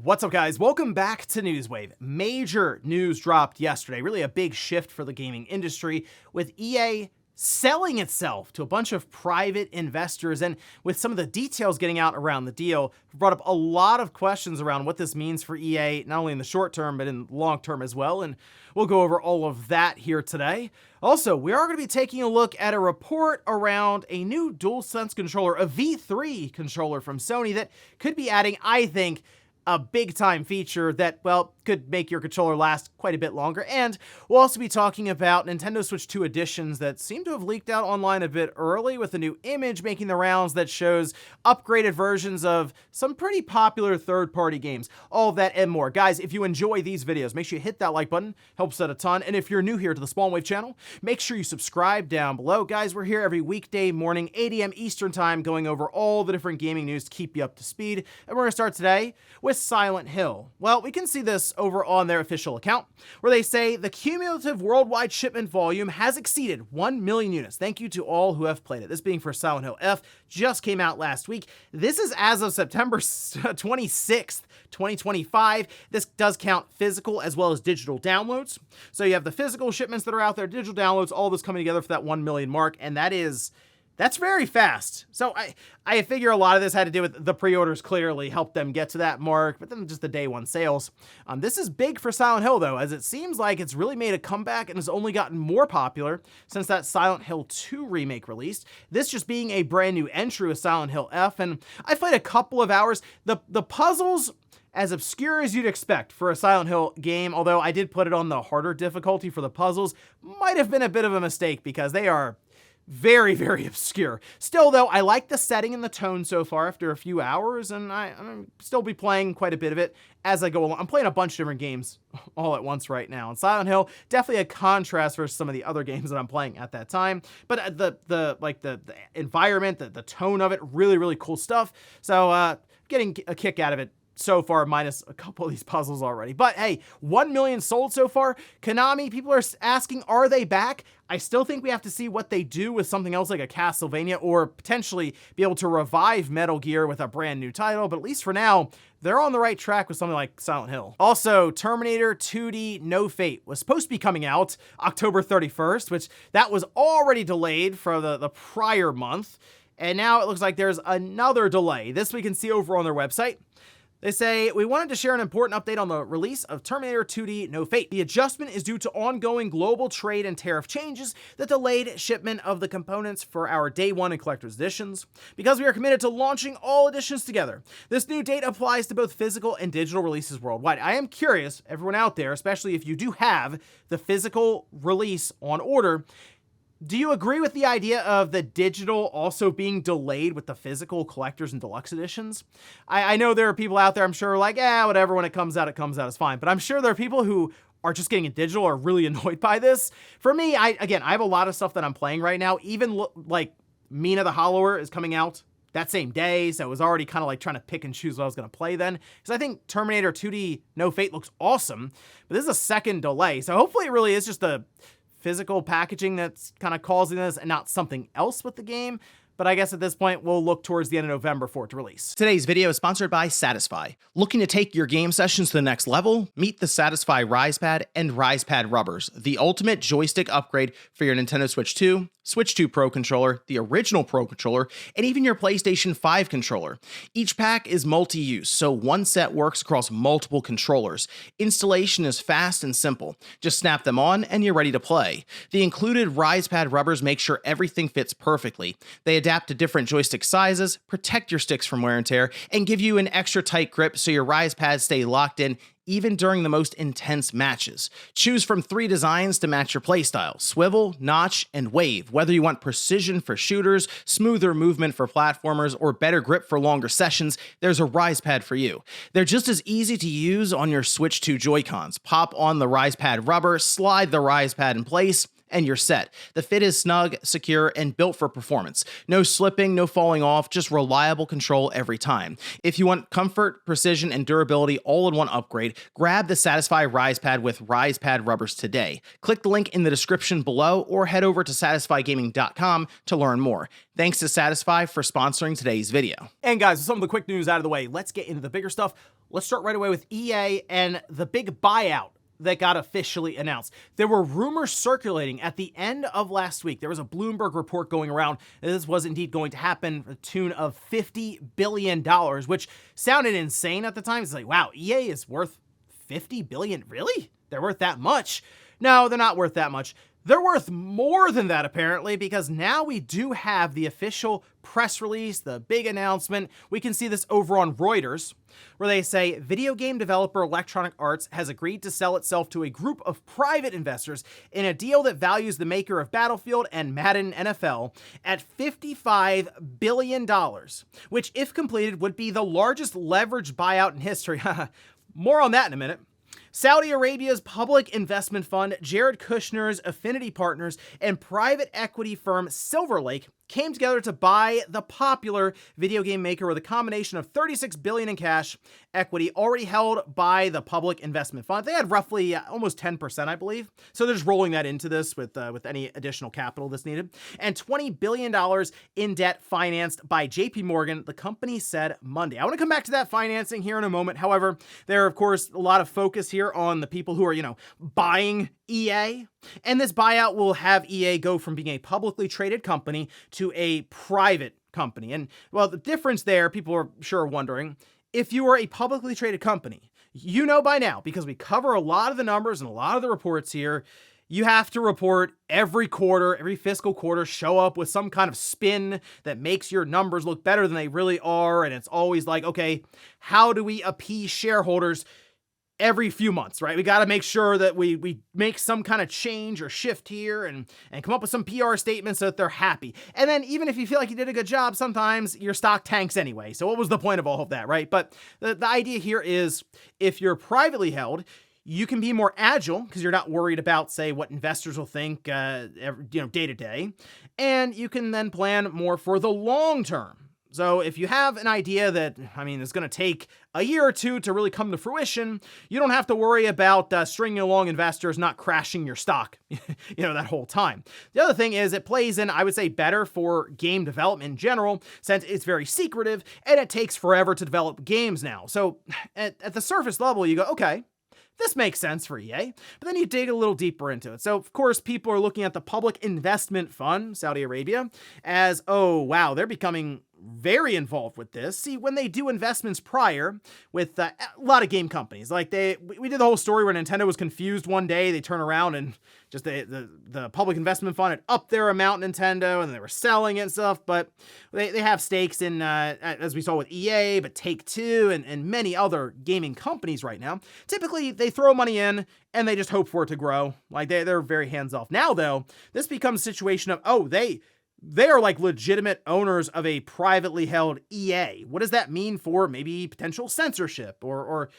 What's up, guys? Welcome back to Newswave. Major news dropped yesterday, really a big shift for the gaming industry, with EA selling itself to a bunch of private investors, and with some of the details getting out around the deal, brought up a lot of questions around what this means for EA, not only in the short term, but in the long term as well, and we'll go over all of that here today. Also, we are going to be taking a look at a report around a new DualSense controller, a V3 controller from Sony that could be adding, I think, a big-time feature that, well, could make your controller last quite a bit longer. And we'll also be talking about Nintendo Switch 2 editions that seem to have leaked out online a bit early, with a new image making the rounds that shows upgraded versions of some pretty popular third-party games. All of that and more. Guys, if you enjoy these videos, make sure you hit that like button. Helps out a ton. And if you're new here to the Spawnwave channel, make sure you subscribe down below. Guys, we're here every weekday morning, 8 a.m. Eastern Time, going over all the different gaming news to keep you up to speed. And we're going to start today with Silent Hill. Well, we can see this over on their official account, where they say the cumulative worldwide shipment volume has exceeded 1 million units. Thank you to all who have played it. This being for Silent Hill F, just came out last week. This is as of September 26th, 2025. This does count physical as well as digital downloads. So you have the physical shipments that are out there, digital downloads, all this coming together for that 1 million mark, and that's very fast. So I figure a lot of this had to do with the pre-orders clearly helped them get to that mark, but then just the day one sales. This is big for Silent Hill, though, as it seems like it's really made a comeback and has only gotten more popular since that Silent Hill 2 remake released. This just being a brand new entry with Silent Hill F, and I played a couple of hours. The puzzles, as obscure as you'd expect for a Silent Hill game, although I did put it on the harder difficulty for the puzzles, might have been a bit of a mistake because they are very, very obscure. Still, though, I like the setting and the tone so far after a few hours, and I'll still be playing quite a bit of it as I go along. I'm playing a bunch of different games all at once right now, and Silent Hill, definitely a contrast versus some of the other games that I'm playing at that time, but the environment, the tone of it, really, really cool stuff. So, getting a kick out of it so far, minus a couple of these puzzles already. But hey, 1 million sold so far. Konami, people are asking, are they back? I still think we have to see what they do with something else like a Castlevania, or potentially be able to revive Metal Gear with a brand new title, but at least for now, they're on the right track with something like Silent Hill. Also, Terminator 2D No Fate was supposed to be coming out October 31st, which that was already delayed for the prior month, and now it looks like there's another delay. This we can see over on their website. They say, we wanted to share an important update on the release of Terminator 2D No Fate. The adjustment is due to ongoing global trade and tariff changes that delayed shipment of the components for our Day 1 and Collector's Editions. Because we are committed to launching all editions together, this new date applies to both physical and digital releases worldwide. I am curious, everyone out there, especially if you do have the physical release on order, do you agree with the idea of the digital also being delayed with the physical collectors and deluxe editions? I know there are people out there, I'm sure, like, whatever, when it comes out, it's fine. But I'm sure there are people who are just getting it digital, are really annoyed by this. For me, I have a lot of stuff that I'm playing right now. Even like Mina the Hollower is coming out that same day, so it was already kind of like trying to pick and choose what I was going to play then. Because I think Terminator 2D No Fate looks awesome, but this is a second delay. So hopefully it really is just a physical packaging that's kind of causing this and not something else with the game. But I guess at this point, we'll look towards the end of November for it to release. Today's video is sponsored by Satisfye. Looking to take your game sessions to the next level? Meet the Satisfye RisePad and RisePad Rubbers, the ultimate joystick upgrade for your Nintendo Switch 2, Switch 2 Pro controller, the original Pro controller, and even your PlayStation 5 controller. Each pack is multi-use, so one set works across multiple controllers. Installation is fast and simple. Just snap them on and you're ready to play. The included RisePad rubbers make sure everything fits perfectly. They adapt to different joystick sizes, protect your sticks from wear and tear, and give you an extra tight grip so your RisePads stay locked in even during the most intense matches. Choose from 3 designs to match your playstyle: swivel, notch, and wave. Whether you want precision for shooters, smoother movement for platformers, or better grip for longer sessions, there's a RisePad for you. They're just as easy to use on your Switch 2 Joy-Cons. Pop on the RisePad rubber, slide the RisePad in place, and you're set. The fit is snug, secure, and built for performance. No slipping, no falling off, just reliable control every time. If you want comfort, precision, and durability all in one upgrade, grab the Satisfye RisePad with RisePad rubbers today. Click the link in the description below or head over to satisfygaming.com to learn more. Thanks to Satisfye for sponsoring today's video. And guys, with some of the quick news out of the way, let's get into the bigger stuff. Let's start right away with EA and the big buyout that got officially announced. There were rumors circulating at the end of last week. There was a Bloomberg report going around that this was indeed going to happen, a tune of $50 billion, which sounded insane at the time. It's like, wow, EA is worth $50 billion? Really? They're worth that much? No, they're not worth that much. They're worth more than that, apparently, because now we do have the official press release, the big announcement. We can see this over on Reuters, where they say video game developer Electronic Arts has agreed to sell itself to a group of private investors in a deal that values the maker of Battlefield and Madden NFL at $55 billion, which, if completed, would be the largest leveraged buyout in history. More on that in a minute. Saudi Arabia's public investment fund, Jared Kushner's affinity partners, and private equity firm Silver Lake came together to buy the popular video game maker with a combination of $36 billion in cash, equity already held by the public investment fund. They had roughly almost 10%, I believe. So they're just rolling that into this with any additional capital that's needed. And $20 billion in debt financed by JP Morgan, the company said Monday. I want to come back to that financing here in a moment. However, there are, of course, a lot of focus here on the people who are, buying EA. And this buyout will have EA go from being a publicly traded company to a private company. And well, the difference there, people are sure wondering, if you are a publicly traded company, you know by now, because we cover a lot of the numbers and a lot of the reports here, you have to report every quarter, every fiscal quarter, show up with some kind of spin that makes your numbers look better than they really are. And it's always like, okay, how do we appease shareholders every few months, right? We got to make sure that we make some kind of change or shift here and come up with some PR statements so that they're happy. And then even if you feel like you did a good job, sometimes your stock tanks anyway. So what was the point of all of that, right? But the idea here is if you're privately held, you can be more agile because you're not worried about, say, what investors will think, day to day. And you can then plan more for the long term. So if you have an idea that, is going to take a year or two to really come to fruition, you don't have to worry about stringing along investors not crashing your stock, that whole time. The other thing is it plays in, I would say, better for game development in general, since it's very secretive and it takes forever to develop games now. So at the surface level, you go, okay, this makes sense for EA, but then you dig a little deeper into it. So, of course, people are looking at the Public Investment Fund, Saudi Arabia, as, oh, wow, they're becoming very involved with this. See, when they do investments prior with a lot of game companies, like we did the whole story where Nintendo was confused one day, they turn around and just the Public Investment Fund had upped their amount in Nintendo and they were selling it and stuff, but they have stakes in, as we saw with EA, but Take-Two and many other gaming companies right now. Typically, they throw money in and they just hope for it to grow. Like they're very hands-off. Now, though, this becomes a situation of, they are like legitimate owners of a privately held EA. What does that mean for maybe potential censorship or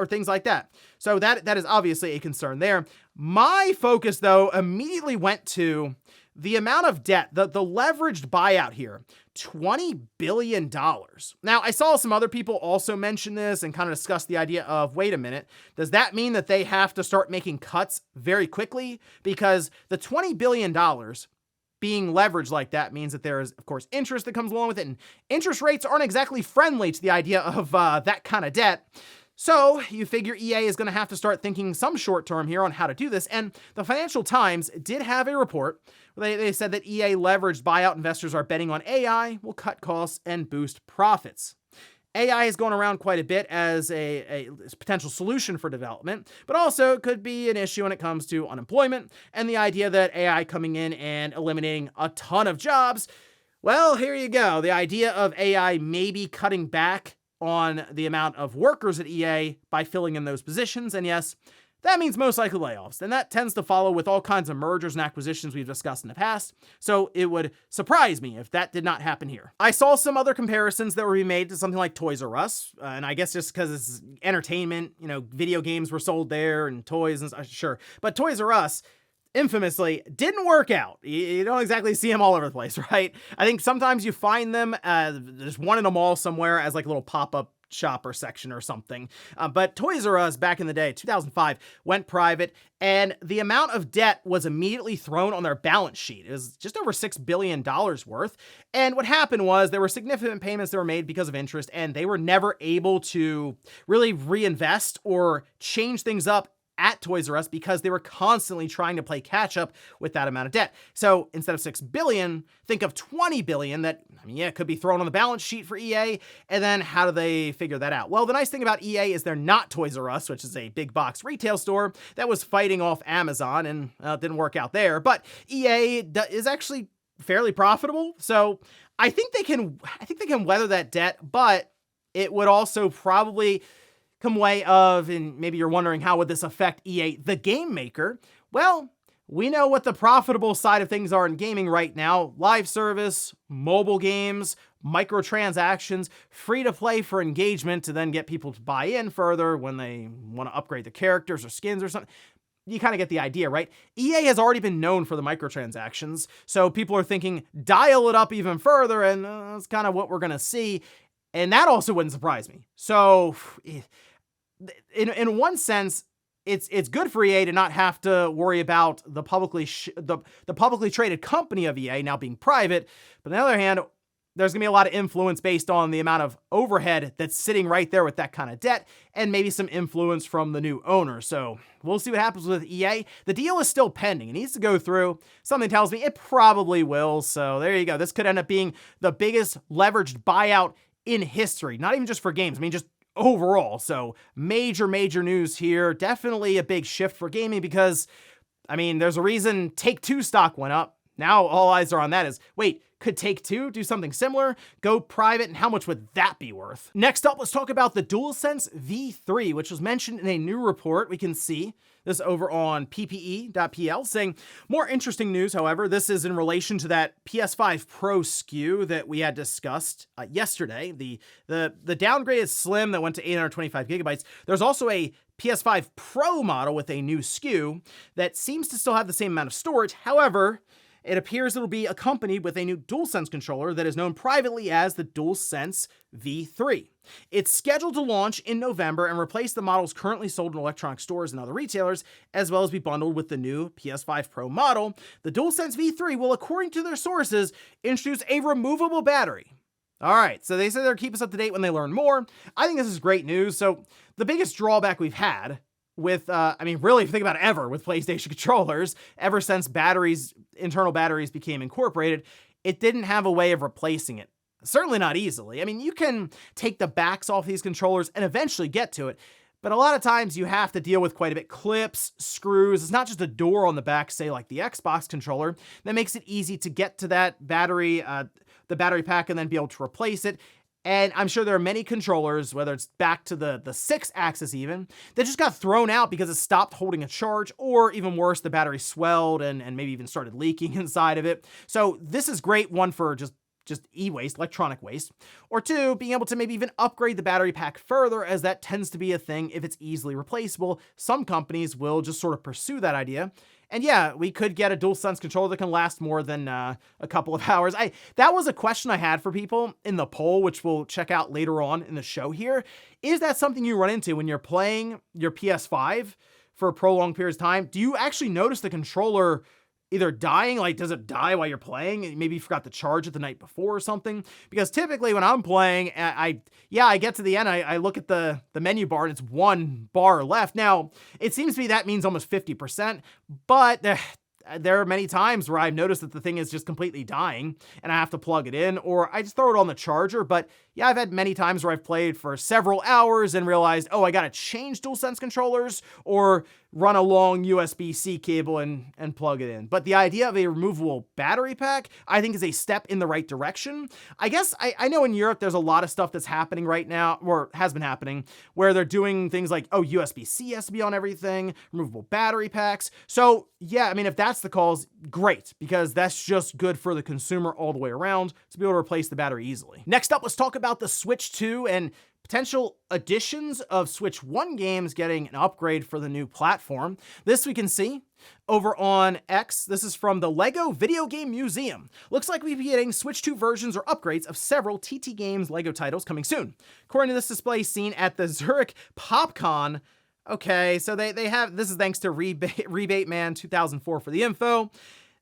things like that? So that is obviously a concern there. My focus, though, immediately went to the amount of debt, the leveraged buyout here, $20 billion. Now, I saw some other people also mention this and kind of discuss the idea of, wait a minute, does that mean that they have to start making cuts very quickly? Because the $20 billion being leveraged like that means that there is, of course, interest that comes along with it, and interest rates aren't exactly friendly to the idea of that kind of debt. So you figure EA is going to have to start thinking some short term here on how to do this. And the Financial Times did have a report where they said that EA leveraged buyout investors are betting on AI will cut costs and boost profits. AI is going around quite a bit as a potential solution for development, but also it could be an issue when it comes to unemployment and the idea that AI coming in and eliminating a ton of jobs. Well, here you go. The idea of AI maybe cutting back on the amount of workers at EA by filling in those positions. And yes, that means most likely layoffs. And that tends to follow with all kinds of mergers and acquisitions we've discussed in the past. So it would surprise me if that did not happen here. I saw some other comparisons that were being made to something like Toys R Us. And I guess just because it's entertainment, video games were sold there and toys and sure. But Toys R Us infamously didn't work out. You don't exactly see them all over the place, right? I think sometimes you find them, there's one in a mall somewhere as like a little pop-up shop or section or something. But Toys R Us back in the day, 2005, went private, and the amount of debt was immediately thrown on their balance sheet. It was just over $6 billion worth. And what happened was there were significant payments that were made because of interest, and they were never able to really reinvest or change things up at Toys R Us because they were constantly trying to play catch up with that amount of debt. So instead of $6 billion, think of $20 billion that, could be thrown on the balance sheet for EA. And then how do they figure that out? Well, the nice thing about EA is they're not Toys R Us, which is a big box retail store that was fighting off Amazon, and it didn't work out there. But EA is actually fairly profitable. So I think they can weather that debt, but it would also probably come way of, and maybe you're wondering how would this affect EA, the game maker? Well, we know what the profitable side of things are in gaming right now. Live service, mobile games, microtransactions, free to play for engagement to then get people to buy in further when they want to upgrade the characters or skins or something. You kind of get the idea, right? EA has already been known for the microtransactions, so people are thinking, dial it up even further, and that's kind of what we're going to see. And that also wouldn't surprise me. So in one sense, it's good for EA to not have to worry about the publicly traded company of EA now being private. But on the other hand, there's going to be a lot of influence based on the amount of overhead that's sitting right there with that kind of debt, and maybe some influence from the new owner. So we'll see what happens with EA. The deal is still pending. It needs to go through. Something tells me it probably will. So there you go. This could end up being the biggest leveraged buyout in history, not even just for games. Just overall. So major news here. Definitely a big shift for gaming because, there's a reason Take-Two stock went up. Now all eyes are on that is, wait, could Take-Two do something similar? Go private, and how much would that be worth? Next up, let's talk about the DualSense V3, which was mentioned in a new report. We can see this over on ppe.pl, saying more interesting news, however. This is in relation to that PS5 Pro SKU that we had discussed yesterday, the downgraded Slim that went to 825 gigabytes. There's also a PS5 Pro model with a new SKU that seems to still have the same amount of storage. However, it appears it'll be accompanied with a new DualSense controller that is known privately as the DualSense V3. It's scheduled to launch in November and replace the models currently sold in electronic stores and other retailers, as well as be bundled with the new PS5 Pro model. The DualSense V3 will, according to their sources, introduce a removable battery. All right, so they say they'll keep us up to date when they learn more. I think this is great news. So the biggest drawback we've really, if you think about it, ever with PlayStation controllers, ever since internal batteries became incorporated, it didn't have a way of replacing it. Certainly not easily. You can take the backs off these controllers and eventually get to it, but a lot of times you have to deal with quite a bit. Clips, screws, it's not just a door on the back, say like the Xbox controller, that makes it easy to get to that battery, the battery pack, and then be able to replace it. And I'm sure there are many controllers, whether it's back to the 6-axis even, that just got thrown out because it stopped holding a charge, or even worse, the battery swelled and maybe even started leaking inside of it. So this is great, one for just e-waste, electronic waste, or two, being able to maybe even upgrade the battery pack further, as that tends to be a thing if it's easily replaceable. Some companies will just sort of pursue that idea. And yeah, we could get a DualSense controller that can last more than a couple of hours. That was a question I had for people in the poll, which we'll check out later on in the show here. Is that something you run into when you're playing your PS5 for a prolonged period of time? Do you actually notice the controller either dying, like does it die while you're playing? Maybe you forgot to charge it the night before or something. Because typically when I'm playing, I get to the end, I look at the menu bar and it's one bar left. Now, it seems to be that means almost 50%, but there are many times where I've noticed that the thing is just completely dying and I have to plug it in, or I just throw it on the charger. But yeah, I've had many times where I've played for several hours and realized, I got to change DualSense controllers or run a long USB-C cable and plug it in. But the idea of a removable battery pack, I think, is a step in the right direction. I guess I know in Europe there's a lot of stuff that's happening right now, or has been happening, where they're doing things like, USB-C has to be on everything, removable battery packs. So yeah, if that's the cause, great, because that's just good for the consumer all the way around to be able to replace the battery easily. Next up, let's talk about the Switch 2 and potential additions of Switch 1 games getting an upgrade for the new platform. This we can see over on X. This is from the LEGO Video Game Museum. Looks like we'll be getting Switch 2 versions or upgrades of several TT Games LEGO titles coming soon. According to this display seen at the Zurich PopCon. Okay, so they have, this is thanks to Rebate Man 2004 for the info.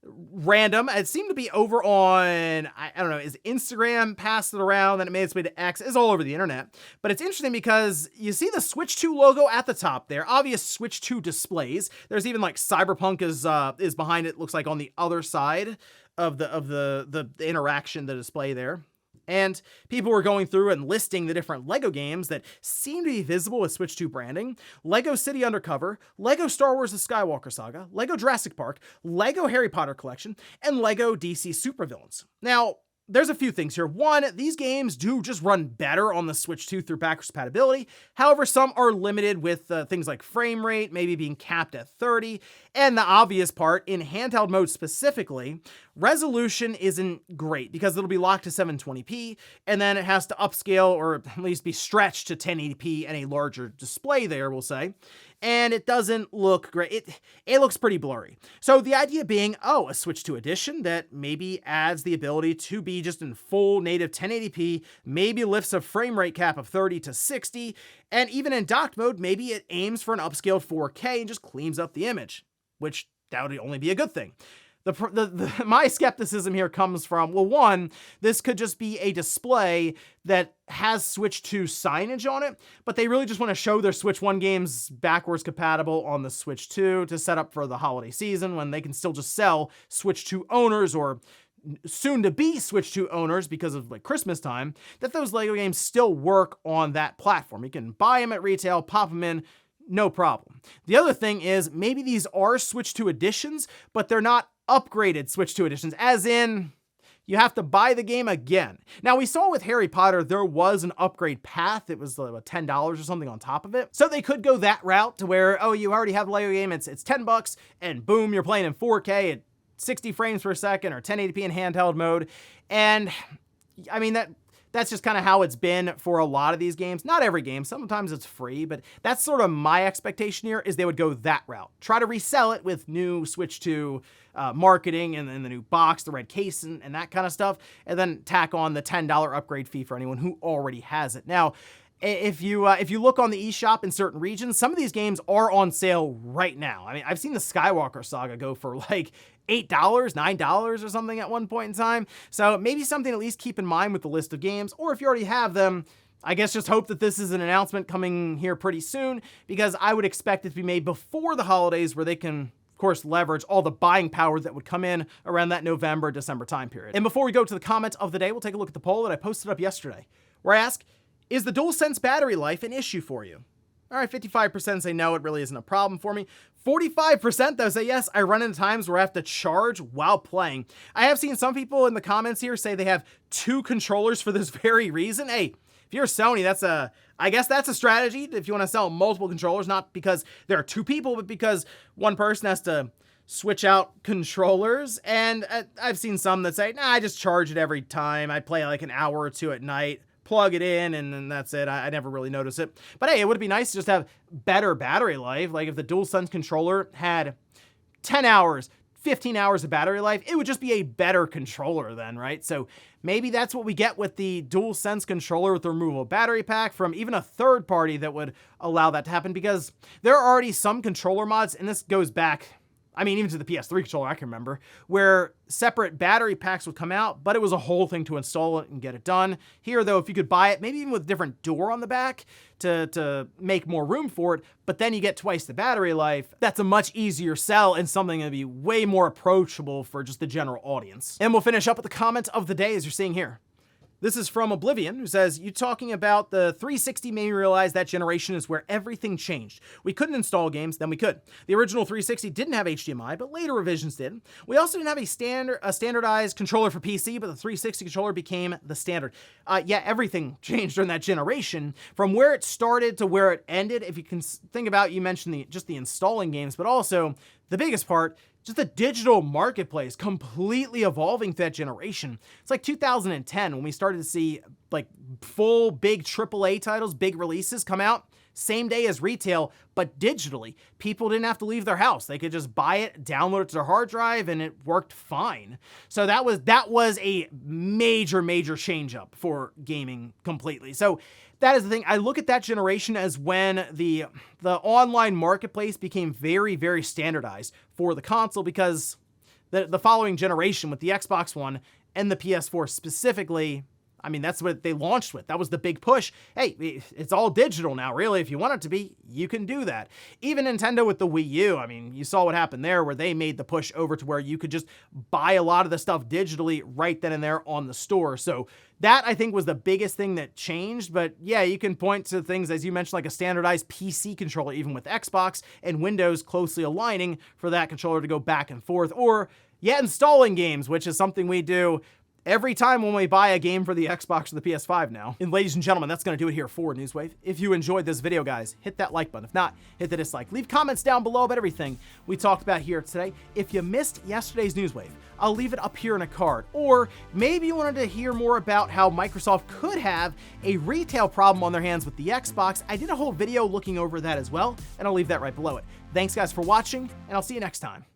Random. It seemed to be over on, I don't know, is Instagram passed it around, then it made its way to X. It's all over the internet. But it's interesting because you see the Switch 2 logo at the top there, obvious Switch 2 displays. There's even like Cyberpunk is behind it, looks like on the other side of the interaction, the display there. And people were going through and listing the different LEGO games that seem to be visible with Switch 2 branding. LEGO City Undercover, LEGO Star Wars The Skywalker Saga, LEGO Jurassic Park, LEGO Harry Potter Collection, and LEGO DC Supervillains. Now, there's a few things here. One, these games do just run better on the Switch 2 through backwards compatibility. However, some are limited with things like frame rate, maybe being capped at 30. And the obvious part, in handheld mode specifically, resolution isn't great because it'll be locked to 720p, and then it has to upscale or at least be stretched to 1080p and a larger display there, we'll say. And it doesn't look great. It looks pretty blurry. So the idea being, a Switch 2 edition that maybe adds the ability to be just in full native 1080p, maybe lifts a frame rate cap of 30 to 60, and even in docked mode, maybe it aims for an upscaled 4K and just cleans up the image, which that would only be a good thing. My skepticism here comes from, well, one, this could just be a display that has Switch 2 signage on it, but they really just want to show their Switch 1 games backwards compatible on the Switch 2 to set up for the holiday season when they can still just sell Switch 2 owners or soon to be Switch 2 owners because of like Christmas time, that those LEGO games still work on that platform. You can buy them at retail, pop them in, no problem. The other thing is maybe these are Switch 2 editions, but they're not upgraded Switch 2 editions, as in you have to buy the game again. Now, we saw with Harry Potter, there was an upgrade path. It was $10 or something on top of it. So they could go that route to where, you already have the LEGO game, it's $10, and boom, you're playing in 4K at 60 frames per second or 1080p in handheld mode. And I mean, that's just kind of how it's been for a lot of these games. Not every game, sometimes it's free, but that's sort of my expectation here, is they would go that route. Try to resell it with new Switch 2 marketing and the new box, the red case and that kind of stuff, and then tack on the $10 upgrade fee for anyone who already has it. Now, if you look on the eShop in certain regions, some of these games are on sale right now. I mean, I've seen the Skywalker Saga go for like $8, $9 or something at one point in time. So maybe something to at least keep in mind with the list of games, or if you already have them, I guess just hope that this is an announcement coming here pretty soon, because I would expect it to be made before the holidays where they can, of course, leverage all the buying power that would come in around that November, December time period. And before we go to the comment of the day, we'll take a look at the poll that I posted up yesterday, where I ask, is the DualSense battery life an issue for you? All right, 55% say no, it really isn't a problem for me. 45% though say yes, I run into times where I have to charge while playing. I have seen some people in the comments here say they have 2 controllers for this very reason. Hey, if you're Sony, I guess that's a strategy if you want to sell multiple controllers, not because there are 2 people, but because one person has to switch out controllers. And I've seen some that say, nah, I just charge it every time. I play like an hour or 2 at night, plug it in, and then that's it. I never really notice it. But hey, it would be nice to just have better battery life. Like if the DualSense controller had 10 hours, 15 hours of battery life, it would just be a better controller then, right? So maybe that's what we get with the DualSense controller with the removable battery pack from even a third party that would allow that to happen, because there are already some controller mods, and this goes back, I mean, even to the PS3 controller, I can remember, where separate battery packs would come out, but it was a whole thing to install it and get it done. Here, though, if you could buy it, maybe even with a different door on the back to make more room for it, but then you get twice the battery life, that's a much easier sell and something that'd be way more approachable for just the general audience. And we'll finish up with the comment of the day, as you're seeing here. This is from Oblivion, who says, you talking about the 360 made me realize that generation is where everything changed. We couldn't install games, then we could. The original 360 didn't have HDMI, but later revisions did. We also didn't have a standardized controller for PC, but the 360 controller became the standard. Yeah, everything changed during that generation, from where it started to where it ended. If you can think about, you mentioned just the installing games, but also the biggest part, just the digital marketplace completely evolving through that generation. It's like 2010 when we started to see like full big AAA titles, big releases come out same day as retail, but digitally. People didn't have to leave their house. They could just buy it, download it to their hard drive, and it worked fine. So that was a major change up for gaming completely. So that is the thing. I look at that generation as when the online marketplace became very standardized for the console, because the following generation with the Xbox One and the PS4 specifically, I mean, that's what they launched with. That was the big push. Hey, it's all digital now, really. If you want it to be, you can do that. Even Nintendo with the Wii U, I mean, you saw what happened there where they made the push over to where you could just buy a lot of the stuff digitally right then and there on the store. So that, I think, was the biggest thing that changed. But yeah, you can point to things, as you mentioned, like a standardized PC controller, even with Xbox and Windows closely aligning for that controller to go back and forth. Or, yeah, installing games, which is something we do every time when we buy a game for the Xbox or the PS5 now. And ladies and gentlemen, that's going to do it here for Newswave. If you enjoyed this video, guys, hit that like button. If not, hit the dislike. Leave comments down below about everything we talked about here today. If you missed yesterday's Newswave, I'll leave it up here in a card. Or maybe you wanted to hear more about how Microsoft could have a retail problem on their hands with the Xbox. I did a whole video looking over that as well, and I'll leave that right below it. Thanks, guys, for watching, and I'll see you next time.